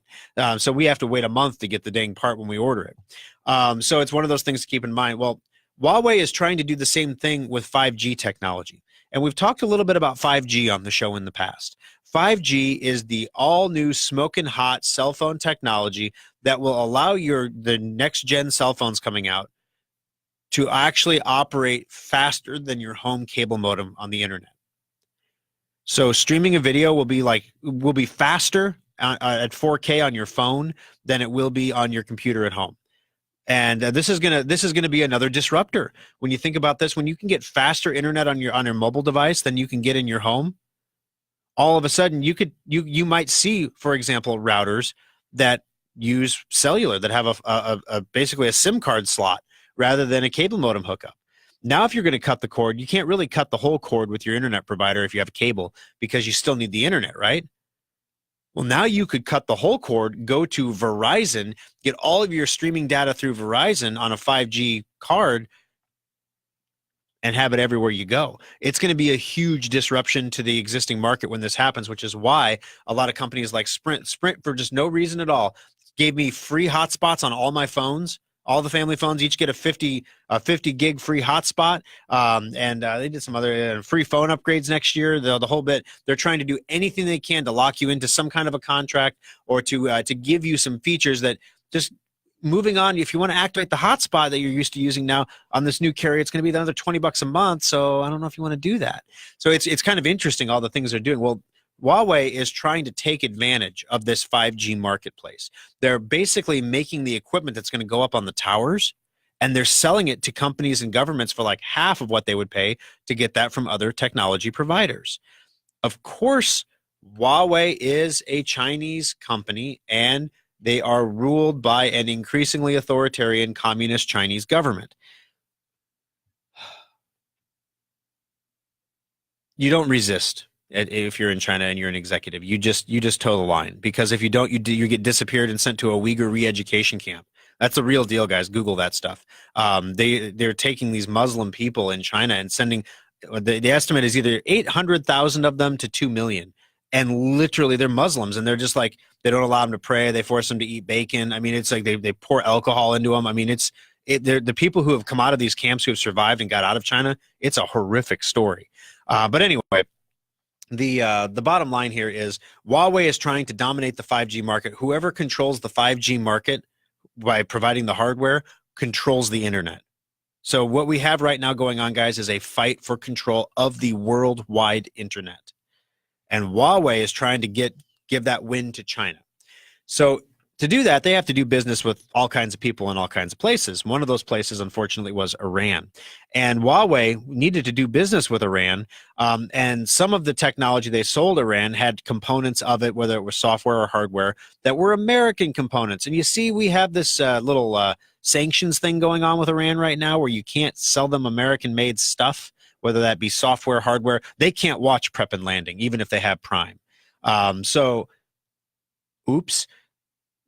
So we have to wait a month to get the dang part when we order it. So it's one of those things to keep in mind. Well, Huawei is trying to do the same thing with 5G technology. And we've talked a little bit about 5G on the show in the past. 5G is the all-new smoking hot cell phone technology that will allow the next-gen cell phones coming out to actually operate faster than your home cable modem on the internet. So streaming a video will be faster at 4K on your phone than it will be on your computer at home. And this is gonna be another disruptor. When you think about this, when you can get faster internet on your mobile device than you can get in your home, all of a sudden you might see, for example, routers that use cellular that have a basically a SIM card slot rather than a cable modem hookup. Now, if you're going to cut the cord, you can't really cut the whole cord with your internet provider if you have a cable because you still need the internet, right? Well, now you could cut the whole cord, go to Verizon, get all of your streaming data through Verizon on a 5G card, and have it everywhere you go. It's going to be a huge disruption to the existing market when this happens, which is why a lot of companies like Sprint for just no reason at all, gave me free hotspots on all my phones All the family phones each get a 50 gig free hotspot, and they did some other free phone upgrades next year. The whole bit. They're trying to do anything they can to lock you into some kind of a contract or to give you some features that just moving on. If you want to activate the hotspot that you're used to using now on this new carrier, it's going to be another $20 a month. So I don't know if you want to do that. So it's kind of interesting all the things they're doing. Well, Huawei is trying to take advantage of this 5G marketplace. They're basically making the equipment that's going to go up on the towers, and they're selling it to companies and governments for like half of what they would pay to get that from other technology providers. Of course, Huawei is a Chinese company, and they are ruled by an increasingly authoritarian communist Chinese government. You don't resist. If you're in China and you're an executive, you just toe the line, because if you don't, you get disappeared and sent to a Uyghur re-education camp. That's the real deal, guys. Google that stuff. They're taking these Muslim people in China and sending. The estimate is either 800,000 of them to 2 million, and literally they're Muslims, and they're just like, they don't allow them to pray. They force them to eat bacon. I mean, it's like they pour alcohol into them. I mean, they're the people who have come out of these camps who have survived and got out of China. It's a horrific story. But anyway. The bottom line here is Huawei is trying to dominate the 5G market. Whoever controls the 5G market by providing the hardware controls the internet. So what we have right now going on, guys, is a fight for control of the worldwide internet. And Huawei is trying to give that win to China. So to do that, they have to do business with all kinds of people in all kinds of places. One of those places, unfortunately, was Iran. And Huawei needed to do business with Iran. And some of the technology they sold Iran had components of it, whether it was software or hardware, that were American components. And you see, we have this little sanctions thing going on with Iran right now, where you can't sell them American-made stuff, whether that be software, hardware. They can't watch Prep and Landing, even if they have Prime. Oops.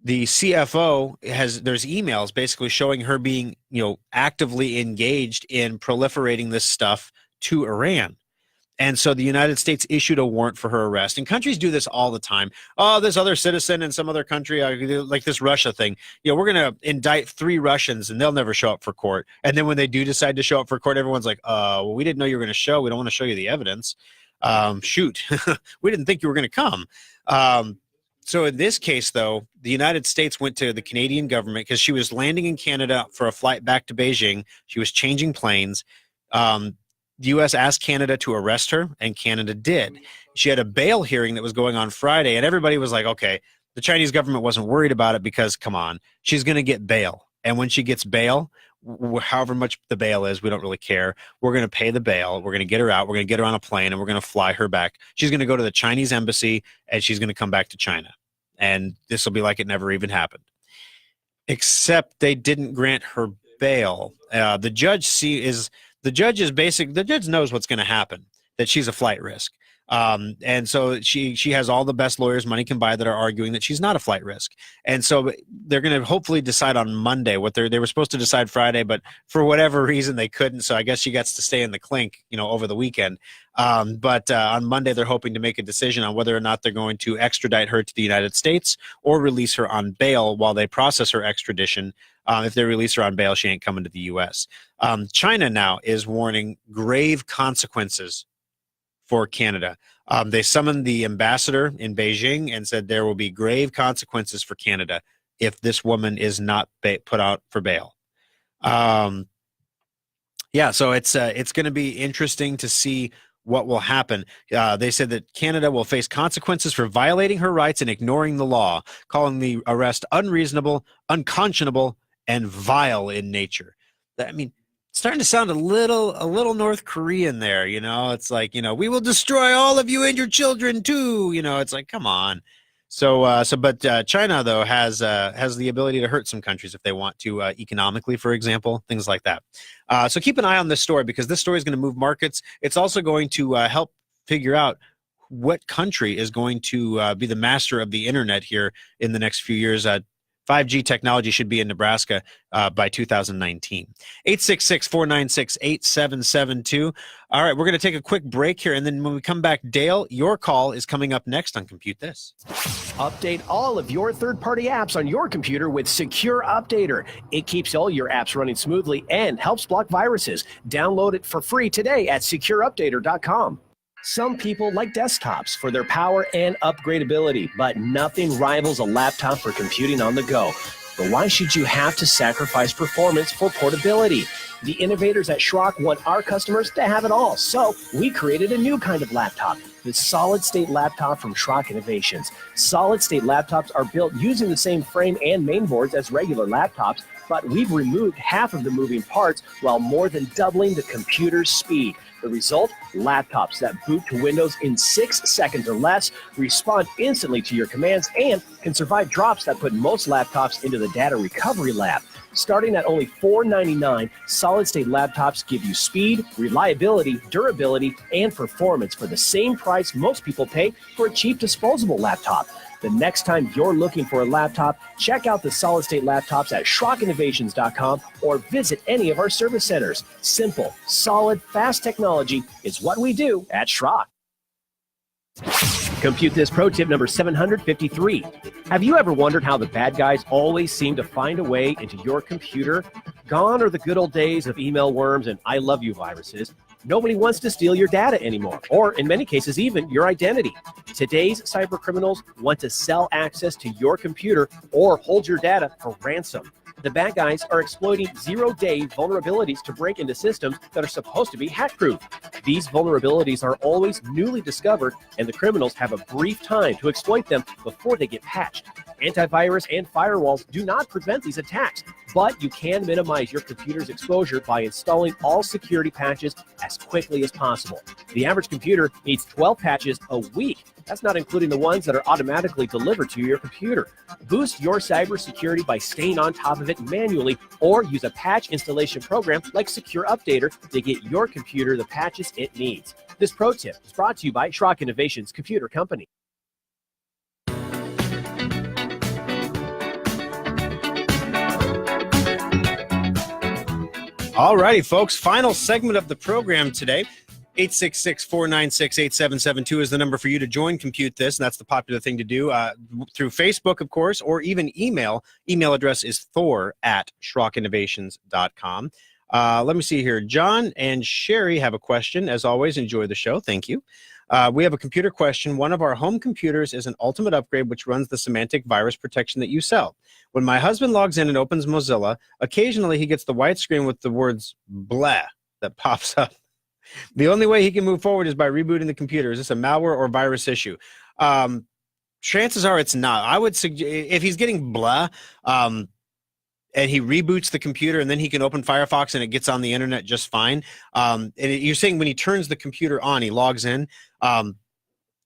The CFO there's emails basically showing her being, actively engaged in proliferating this stuff to Iran. And so the United States issued a warrant for her arrest. And countries do this all the time. Oh, this other citizen in some other country, like this Russia thing. We're going to indict 3 Russians and they'll never show up for court. And then when they do decide to show up for court, everyone's like, well, we didn't know you were going to show. We don't want to show you the evidence. Shoot. We didn't think you were going to come. So in this case, though, the United States went to the Canadian government because she was landing in Canada for a flight back to Beijing. She was changing planes. The U.S. asked Canada to arrest her, and Canada did. She had a bail hearing that was going on Friday, and everybody was like, okay, the Chinese government wasn't worried about it because, come on, she's going to get bail. And when she gets bail, however much the bail is, we don't really care. We're going to pay the bail. We're going to get her out. We're going to get her on a plane, and we're going to fly her back. She's going to go to the Chinese embassy, and she's going to come back to China. And this will be like it never even happened. Except they didn't grant her bail. The judge knows what's going to happen, that she's a flight risk. And so she has all the best lawyers money can buy that are arguing that she's not a flight risk. And so they're going to hopefully decide on Monday what they were supposed to decide Friday, but for whatever reason they couldn't. So I guess she gets to stay in the clink, over the weekend. But on Monday, they're hoping to make a decision on whether or not they're going to extradite her to the United States or release her on bail while they process her extradition. If they release her on bail, she ain't coming to the U.S. China now is warning grave consequences for Canada. They summoned the ambassador in Beijing and said there will be grave consequences for Canada if this woman is not put out for bail. So it's going to be interesting to see what will happen. They said that Canada will face consequences for violating her rights and ignoring the law, calling the arrest unreasonable, unconscionable, and vile in nature. Starting to sound a little North Korean there, it's like, we will destroy all of you and your children too. It's like, come on. But China though has the ability to hurt some countries if they want to, economically, for example, things like that. So keep an eye on this story, because this story is going to move markets. It's also going to help figure out what country is going to be the master of the internet here in the next few years. 5G technology should be in Nebraska by 2019. 866-496-8772. All right, we're going to take a quick break here, and then when we come back, Dale, your call is coming up next on Compute This. Update all of your third-party apps on your computer with Secure Updater. It keeps all your apps running smoothly and helps block viruses. Download it for free today at secureupdater.com. Some people like desktops for their power and upgradability, but nothing rivals a laptop for computing on the go. But why should you have to sacrifice performance for portability? The innovators at Schrock want our customers to have it all, so we created a new kind of laptop, the solid-state laptop from Schrock Innovations. Solid-state laptops are built using the same frame and mainboards as regular laptops, but we've removed half of the moving parts while more than doubling the computer's speed. The result? Laptops that boot to Windows in 6 seconds or less, respond instantly to your commands, and can survive drops that put most laptops into the data recovery lab. Starting at only $499, solid-state laptops give you speed, reliability, durability, and performance for the same price most people pay for a cheap disposable laptop. The next time you're looking for a laptop, check out the solid-state laptops at SchrockInnovations.com or visit any of our service centers. Simple, solid, fast technology is what we do at Schrock. Compute This pro tip number 753. Have you ever wondered how the bad guys always seem to find a way into your computer? Gone are the good old days of email worms and I love you viruses. Nobody wants to steal your data anymore, or in many cases, even your identity. Today's cyber criminals want to sell access to your computer or hold your data for ransom. The bad guys are exploiting zero-day vulnerabilities to break into systems that are supposed to be hack-proof. These vulnerabilities are always newly discovered, and the criminals have a brief time to exploit them before they get patched. Antivirus and firewalls do not prevent these attacks, but you can minimize your computer's exposure by installing all security patches as quickly as possible. The average computer needs 12 patches a week. That's not including the ones that are automatically delivered to your computer. Boost your cybersecurity by staying on top of it manually, or use a patch installation program like Secure Updater to get your computer the patches it needs. This pro tip is brought to you by Schrock Innovations Computer Company. All righty, folks. Final segment of the program today. 866-496-8772 is the number for you to join Compute This, and that's the popular thing to do through Facebook, of course, or even email. Email address is thor@schrockinnovations.com. Let me see here. John and Sherry have a question. As always, enjoy the show. Thank you. We have a computer question. One of our home computers is an ultimate upgrade which runs the semantic virus protection that you sell. When my husband logs in and opens Mozilla, occasionally he gets the white screen with the words blah that pops up. The only way he can move forward is by rebooting the computer. Is this a malware or virus issue? Chances are it's not. I would suggest if he's getting blah and he reboots the computer and then he can open Firefox and it gets on the internet just fine. You're saying when he turns the computer on, he logs in.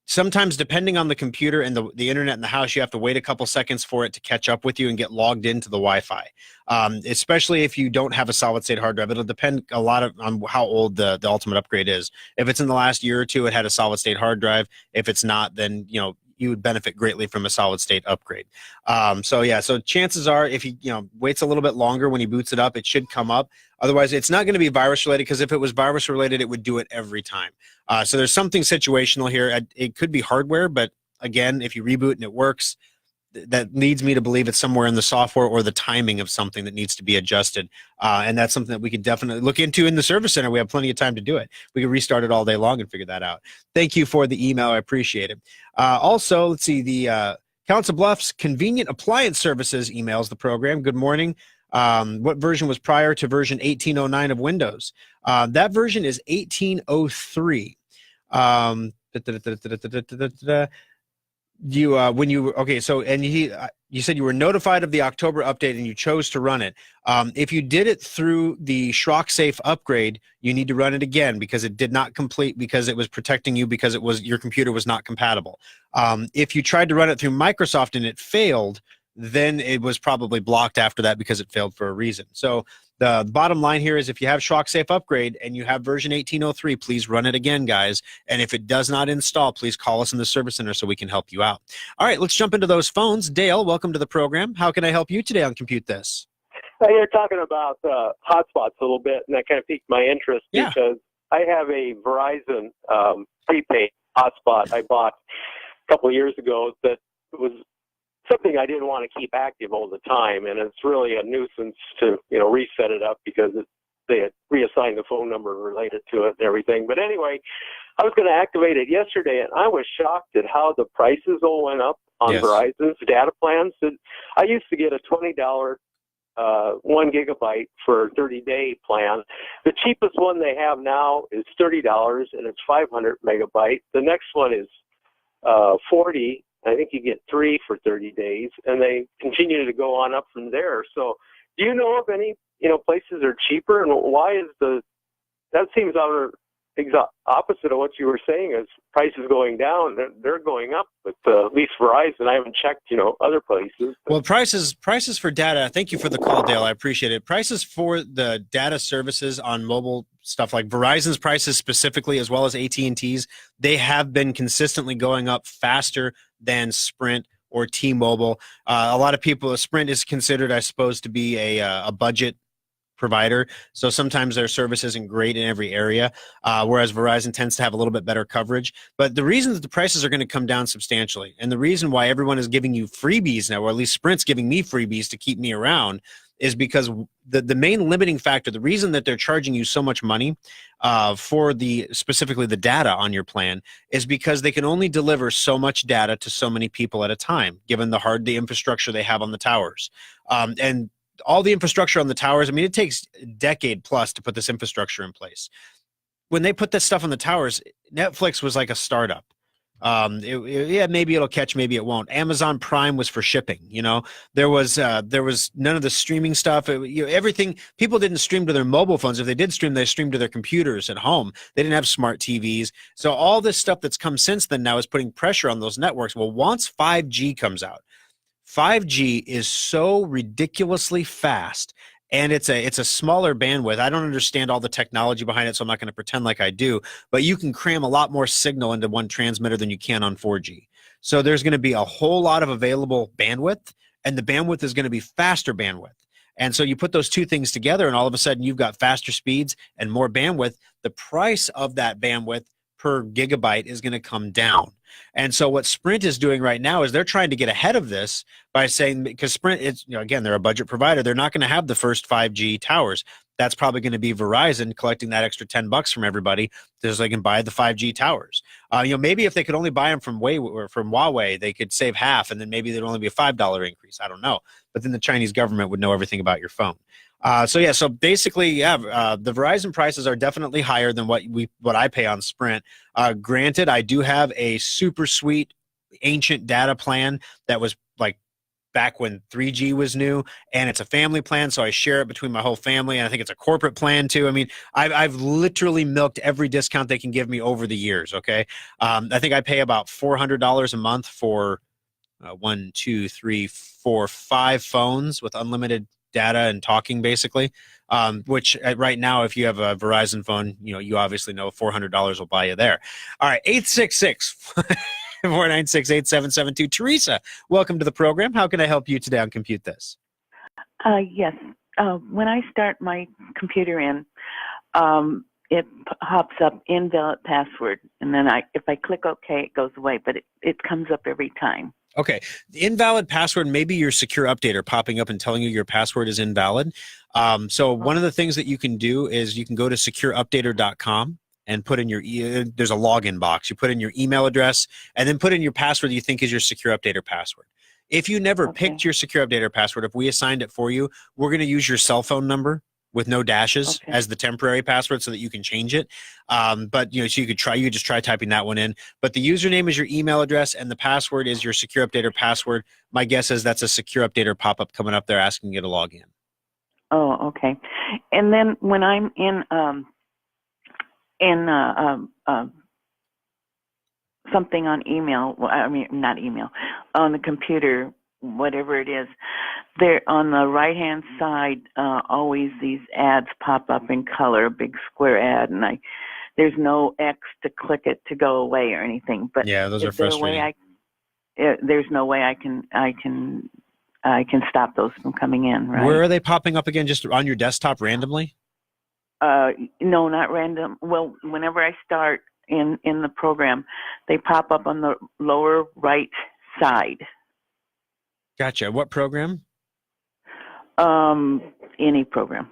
Sometimes depending on the computer and the internet in the house, you have to wait a couple seconds for it to catch up with you and get logged into the Wi-Fi. Especially if you don't have a solid state hard drive. It'll depend a lot on how old the ultimate upgrade is. If it's in the last year or two, it had a solid state hard drive. If it's not, then you would benefit greatly from a solid state upgrade. So chances are if he waits a little bit longer when he boots it up, it should come up. Otherwise, it's not going to be virus related, because if it was virus related, it would do it every time. So there's something situational here. It could be hardware, but again, if you reboot and it works, that leads me to believe it's somewhere in the software or the timing of something that needs to be adjusted. And that's something that we can definitely look into in the service center. We have plenty of time to do it. We can restart it all day long and figure that out. Thank you for the email. I appreciate it. Also, let's see, the Council Bluffs Convenient Appliance Services emails the program. Good morning. What version was prior to version 1809 of Windows? That version is 1803. You said you were notified of the October update and you chose to run it. If you did it through the Schrock Safe upgrade, you need to run it again because it did not complete, because it was protecting you, because your computer was not compatible. If you tried to run it through Microsoft and it failed, then it was probably blocked after that because it failed for a reason. So The bottom line here is if you have ShockSafe Upgrade and you have version 1803, please run it again, guys. And if it does not install, please call us in the service center so we can help you out. All right, let's jump into those phones. Dale, welcome to the program. How can I help you today on Compute This? You're talking about hotspots a little bit, and that kind of piqued my interest because I have a Verizon prepaid hotspot I bought a couple of years ago that was something I didn't want to keep active all the time, and it's really a nuisance to reset it up because they had reassigned the phone number related to it and everything. But anyway, I was going to activate it yesterday, and I was shocked at how the prices all went up on Verizon's data plans. I used to get a $20 1 gigabyte for a 30-day plan. The cheapest one they have now is $30, and it's 500 megabyte. The next one is $40. I think you get 3 for 30 days, and they continue to go on up from there. So, do you know of any places that are cheaper, and why is that seems opposite of what you were saying? Is prices going down? They're going up, but at least Verizon. I haven't checked, other places. Well, prices for data. Thank you for the call, Dale. I appreciate it. Prices for the data services on mobile stuff like Verizon's prices specifically, as well as AT&T's, they have been consistently going up faster than Sprint or T-Mobile. A lot of people, Sprint is considered, I suppose, to be a budget provider, so sometimes their service isn't great in every area, whereas Verizon tends to have a little bit better coverage. But the reason that the prices are going to come down substantially, and the reason why everyone is giving you freebies now, or at least Sprint's giving me freebies to keep me around, is because the main limiting factor, the reason that they're charging you so much money for specifically the data on your plan, is because they can only deliver so much data to so many people at a time, given the infrastructure they have on the towers. And all the infrastructure on the towers, I mean, it takes a decade plus to put this infrastructure in place. When they put this stuff on the towers, Netflix was like a startup. Maybe it'll catch, maybe it won't. Amazon Prime was for shipping. There was none of the streaming stuff. Everything, people didn't stream to their mobile phones. If they did stream, they streamed to their computers at home. They didn't have smart TVs. So all this stuff that's come since then now is putting pressure on those networks. Well, once 5G comes out, 5G is so ridiculously fast, and it's a smaller bandwidth. I don't understand all the technology behind it, so I'm not going to pretend like I do, but you can cram a lot more signal into one transmitter than you can on 4G. So there's going to be a whole lot of available bandwidth, and the bandwidth is going to be faster bandwidth. And so you put those two things together, and all of a sudden you've got faster speeds and more bandwidth. The price of that bandwidth per gigabyte is going to come down. And so what Sprint is doing right now is they're trying to get ahead of this by saying, because Sprint is, again, they're a budget provider, they're not going to have the first 5G towers. That's probably going to be Verizon collecting that extra $10 from everybody so they can buy the 5G towers. Maybe if they could only buy them from Huawei, they could save half, and then maybe there'd only be a $5 increase. I don't know. But then the Chinese government would know everything about your phone. So basically, the Verizon prices are definitely higher than what I pay on Sprint. Granted, I do have a super sweet ancient data plan that was like back when 3G was new, and it's a family plan, so I share it between my whole family, and I think it's a corporate plan too. I mean, I've literally milked every discount they can give me over the years. Okay, I think I pay about $400 a month for 5 phones with unlimited data and talking, basically, which right now, if you have a Verizon phone, you obviously know $400 will buy you there. All right, 866-496-8772. Teresa, welcome to the program. How can I help you today on Compute This? Yes. When I start my computer in, it pops up invalid password, and then if I click OK, it goes away, but it comes up every time. Okay. The invalid password, maybe your secure updater popping up and telling you your password is invalid. So one of the things that you can do is you can go to secureupdater.com and put in there's a login box. You put in your email address and then put in your password you think is your secure updater password. If you never picked your secure updater password, if we assigned it for you, we're going to use your cell phone number with no dashes as the temporary password so that you can change it. But so you could just try typing that one in. But the username is your email address and the password is your secure updater password. My guess is that's a secure updater pop-up coming up there asking you to log in. Oh, okay. And then when I'm in something on email, not email, on the computer whatever it is, there on the right-hand side, always these ads pop up in color, a big square ad, and there's no X to click it to go away or anything. But yeah, those are is there a frustrating. way there's no way I can stop those from coming in, right? Where are they popping up again? Just on your desktop randomly? No, not random. Well, whenever I start in the program, they pop up on the lower right side. Gotcha. What program? Any program.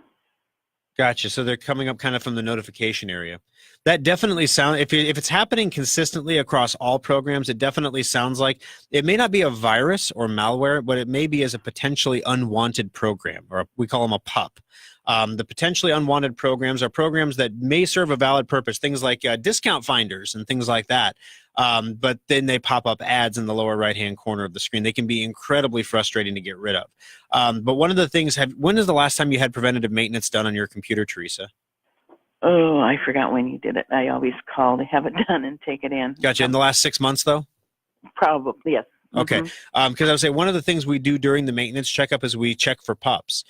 Gotcha. So they're coming up kind of from the notification area. That definitely sounds, if it's happening consistently across all programs, it definitely sounds like it may not be a virus or malware, but it may be as a potentially unwanted program, or we call them a PUP. The potentially unwanted programs are programs that may serve a valid purpose, things like discount finders and things like that. But then they pop up ads in the lower right-hand corner of the screen. They can be incredibly frustrating to get rid of. But one of the things, when is the last time you had preventative maintenance done on your computer, Teresa? Oh, I forgot when you did it. I always call to have it done and take it in. Gotcha. In the last 6 months, though? Probably, yes. Okay, because I would say one of the things we do during the maintenance checkup is we check for PUPs.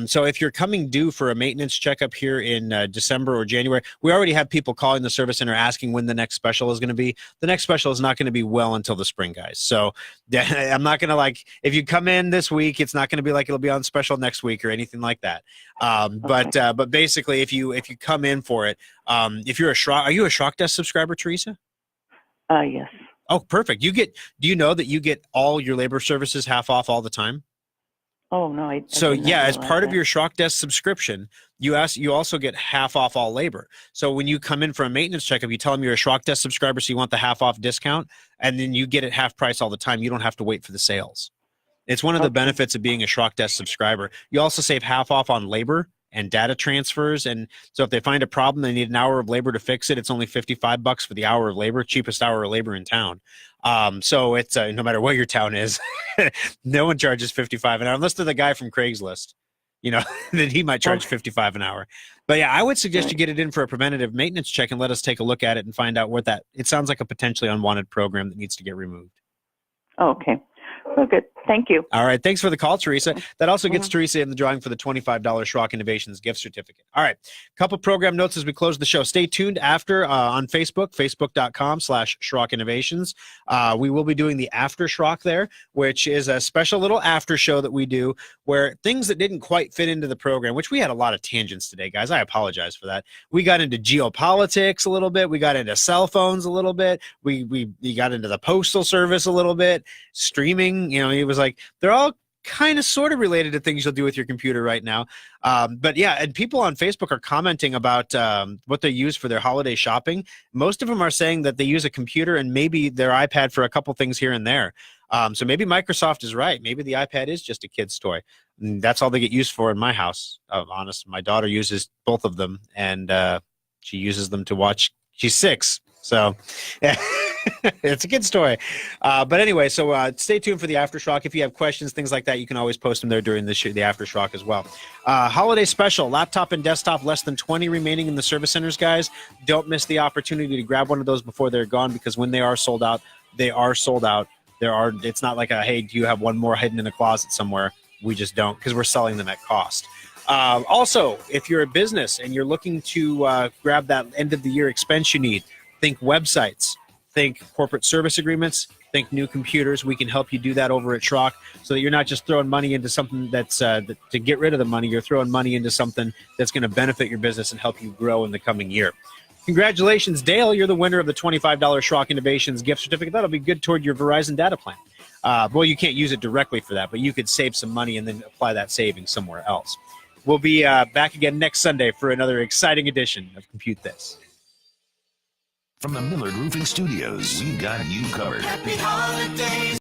So if you're coming due for a maintenance checkup here in December or January, we already have people calling the service center asking when the next special is going to be. The next special is not going to be well until the spring, guys. So I'm not going to if you come in this week, it's not going to be like it'll be on special next week or anything like that. But basically, if you come in for it, if you're are you a Shock Desk subscriber, Teresa? Yes. Oh, perfect. Do you know that you get all your labor services half off all the time? Oh, no. I yeah, as part of your Shock Desk subscription, you also get half off all labor. So when you come in for a maintenance checkup, you tell them you're a Shock Desk subscriber, so you want the half off discount, and then you get it half price all the time. You don't have to wait for the sales. It's one of the benefits of being a Shock Desk subscriber. You also save half off on labor and data transfers. And so if they find a problem, they need an hour of labor to fix it. It's only $55 for the hour of labor, cheapest hour of labor in town. So it's no matter what your town is, no one charges $55 an hour, unless they're the guy from Craigslist, then he might charge $55 an hour. But yeah, I would suggest you get it in for a preventative maintenance check and let us take a look at it and find out what it sounds like a potentially unwanted program that needs to get removed. Okay. Well, good. Thank you. All right. Thanks for the call, Teresa. That also gets Teresa in the drawing for the $25 Schrock Innovations gift certificate. All right. Couple program notes as we close the show. Stay tuned after on Facebook, facebook.com/Schrock Innovations. We will be doing the After Schrock there, which is a special little after show that we do where things that didn't quite fit into the program, which we had a lot of tangents today, guys. I apologize for that. We got into geopolitics a little bit. We got into cell phones a little bit. We got into the postal service a little bit, streaming. It was like they're all kind of sort of related to things you'll do with your computer right now. But yeah, and people on Facebook are commenting about what they use for their holiday shopping. Most of them are saying that they use a computer and maybe their iPad for a couple things here and there. So maybe Microsoft is right. Maybe the iPad is just a kid's toy. And that's all they get used for in my house. Honest, my daughter uses both of them, and she uses them to watch. She's 6, so yeah. It's a kid's toy. But anyway, so stay tuned for the Aftershock. If you have questions, things like that, you can always post them there during the Aftershock as well. Holiday special, laptop and desktop, less than 20 remaining in the service centers, guys. Don't miss the opportunity to grab one of those before they're gone, because when they are sold out, they are sold out. It's not like hey, do you have one more hidden in a closet somewhere? We just don't, because we're selling them at cost. Also, if you're a business and you're looking to grab that end of the year expense you need, think websites. Think corporate service agreements, think new computers. We can help you do that over at Schrock, so that you're not just throwing money into something that's to get rid of the money. You're throwing money into something that's going to benefit your business and help you grow in the coming year. Congratulations, Dale. You're the winner of the $25 Schrock Innovations gift certificate. That'll be good toward your Verizon data plan. Well, you can't use it directly for that, but you could save some money and then apply that savings somewhere else. We'll be back again next Sunday for another exciting edition of Compute This. From the Millard Roofing Studios, we've got you covered. Happy holidays.